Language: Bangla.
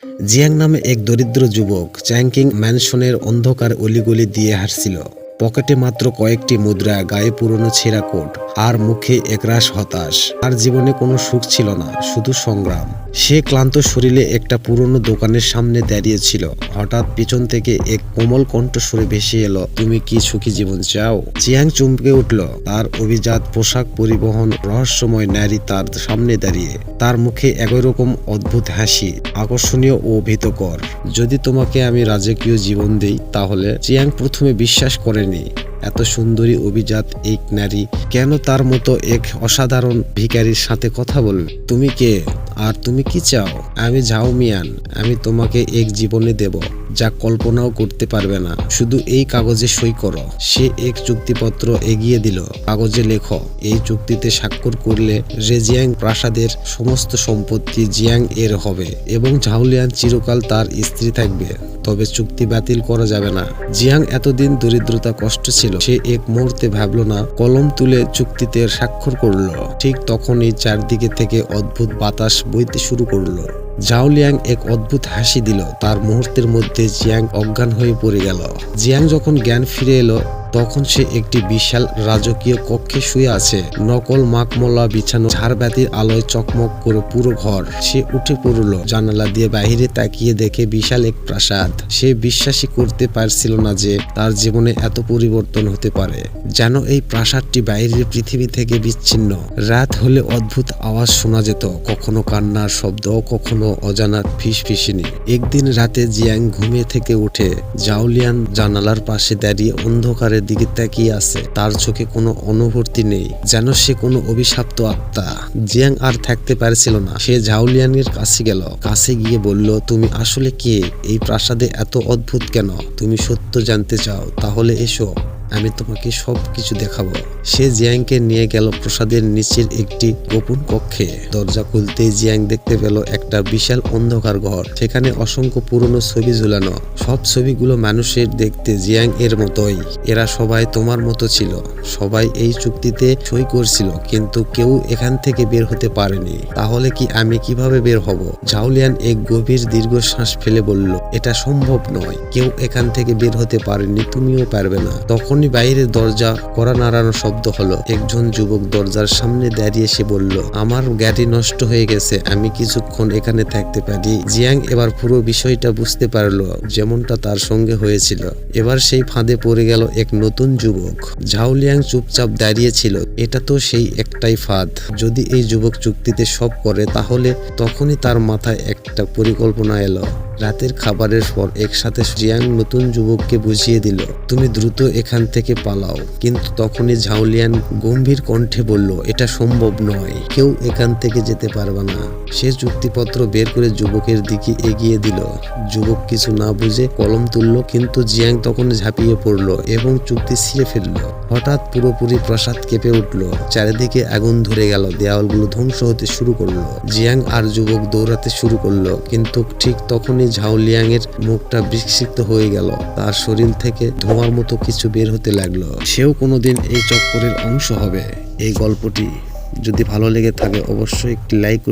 জিয়াং নামে এক দরিদ্র যুবক চ্যাংকিং ম্যানশনের অন্ধকার অলিগলি দিয়ে হাঁটছিল। পকেটে মাত্র কয়েকটি মুদ্রা, গায়ে পুরনো ছেঁড়া কোট, আর মুখে একরাশ হতাশ। আর জীবনে কোনো সুখ ছিল না, শুধু সংগ্রাম। সে ক্লান্ত শরীরে একটা পুরনো দোকানের সামনে দাঁড়িয়েছিল। হঠাৎ পিছন থেকে এক কোমল কণ্ঠস্বরে ভেসে এলো, তুমি কি সুখী জীবন চাও? চিয়াং চমকে উঠল। তার অভিজাত পোশাক, পরিবহন, রহস্যময় নারী তার সামনে দাঁড়িয়ে। তার মুখে একই রকম অদ্ভুত হাসি, আকর্ষণীয় ও ভীতকর। যদি তোমাকে আমি রাজকীয় জীবন দেই তাহলে? চিয়াং প্রথমে বিশ্বাস করেনি। এত সুন্দরী অভিজাত এক নারী কেন তার মতো এক অসাধারণ ভিখারির সাথে কথা বলবে? তুমি কে, আর তুমি কি চাও? আমি ঝাও মিয়ান। আমি তোমাকে এক জীবনে দেব যা কল্পনাও করতে পারবে না। শুধু এই কাগজে সই করো। সে এক চুক্তিপত্র এগিয়ে দিল। কাগজে লেখো, এই চুক্তিতে স্বাক্ষর করলে রেজিয়াং প্রাসাদের সমস্ত সম্পত্তি জিয়াং এর হবে এবং ঝাওলিয়ান চিরকাল তার স্ত্রী থাকবে। তবে চুক্তি বাতিল করা যাবে না। জিয়াং এতদিন দরিদ্রতা কষ্ট ছিল, সে এক মুহূর্তে ভাবলো না। কলম তুলে চুক্তিতে স্বাক্ষর করলো। ঠিক তখনই চারদিকে থেকে অদ্ভুত বাতাস বইতে শুরু করলো। ঝাওলিয়াং এক অদ্ভুত হাসি দিল। তার মুহূর্তের মধ্যে জিয়াং অজ্ঞান হয়ে পড়ে গেল। জিয়াং যখন জ্ঞান ফিরে এলো তখন সে একটি বিশাল রাজকীয় কক্ষে শুয়ে আছে। নকল মাকমলা বিছানো, ঝাড়বাতির আলোয় চকমক করে পুরো ঘর। সে উঠে পড়ল। জানালা দিয়ে বাইরে তাকিয়ে দেখে বিশাল এক প্রাসাদ। সে বিশ্বাসই করতে পারছিল না যে তার জীবনে এত পরিবর্তন হতে পারে। যেন এই প্রাসাদটি বাইরের পৃথিবী থেকে বিচ্ছিন্ন। রাত হলে অদ্ভুত আওয়াজ শোনা যেত, কখনো কান্নার শব্দ, কখনো অজানা ফিসফিসিনি। একদিন রাতে জিয়াং ঘুমিয়ে থেকে উঠে জাওলিয়ান জানালার পাশে দাঁড়িয়ে অন্ধকারে দিকে তাকিয়ে আছে। তার চোখে কোনো অনুভূতি নেই, যেন সে কোনো অভিশপ্ত আত্মা। জিয়াং আর থাকতে পারছিল না। সে ঝাওলিয়ানের কাছে গেল। কাছে গিয়ে বলল, তুমি আসলে কে? এই প্রাসাদে এত অদ্ভুত কেন? তুমি সত্য জানতে চাও? তাহলে এসো, আমি তোমাকে সবকিছু দেখাবো। সে জিয়াংকে নিয়ে গেল প্রাসাদের নিচের একটি গোপন কক্ষে। দরজা খুলতেই জিয়াং দেখতে পেল একটা বিশাল অন্ধকার ঘর। সেখানে অসংখ্য পুরনো ছবি ঝুলানো। সব ছবিগুলো মানুষের দেখতে জিয়াং এর মতোই। এরা সবাই তোমার মতো ছিল। সবাই এই চুক্তিতে সই করছিল, কিন্তু কেউ এখান থেকে বের হতে পারেনি। তাহলে কি আমি কিভাবে বের হব? ঝাওলিয়ান এক গভীর দীর্ঘশ্বাস ফেলে বলল, এটা সম্ভব নয়। কেউ এখান থেকে বের হতে পারেনি, তুমিও পারবে না। তখন বাইরের দরজা কড়া নাড়ানোর শব্দ হলো। একজন যুবক দরজার সামনে দাঁড়িয়ে সে বলল, আমার গাড়ি নষ্ট হয়ে গেছে, আমি কিছুক্ষণ এখানে থাকতে পারি? জিয়াং এবার পুরো বিষয়টা বুঝতে পারলো, যেমনটা তার সঙ্গে হয়েছিল। এবার সেই ফাঁদে পড়ে গেল এক নতুন যুবক। ঝাওলিয়াং চুপচাপ দাঁড়িয়ে ছিল। এটা তো সেই একটাই ফাঁদ। যদি এই যুবক চুক্তিতে সব করে তাহলে? তখনই তার মাথায় একটা পরিকল্পনা এলো। রাতের খাবারের পর একসাথে জিয়াং নতুন যুবককে বুঝিয়ে দিল, তুমি দ্রুত এখান থেকে পালাও। কিন্তু তখনই ঝাওলিয়ান গম্ভীর কণ্ঠে বলল, এটা সম্ভব নয়, কেউ এখান থেকে যেতে পারবে না। সে চুক্তিপত্র বের করে যুবকের দিকে এগিয়ে দিল। যুবক কিছু না বুঝে কলম তুলল, কিন্তু জিয়াং তখন ঝাঁপিয়ে পড়ল এবং চুক্তি ছিঁড়ে ফেলল। হঠাৎ পুরোপুরি প্রাসাদ কেঁপে উঠল। চারিদিকে আগুন ধরে গেল, দেওয়ালগুলো ধ্বংস হতে শুরু করলো। জিয়াং আর যুবক দৌড়াতে শুরু করলো, কিন্তু ঠিক তখনই ঝাওলিয়াং এর মুখটা বিকশিত হয়ে গেল। তার শরীর থেকে ধোঁয়ার মতো কিছু বের হতে লাগলো। সেও কোনোদিন এই চক্করের অংশ হবে। এই গল্পটি যদি ভালো লেগে থাকে অবশ্যই একটি লাইক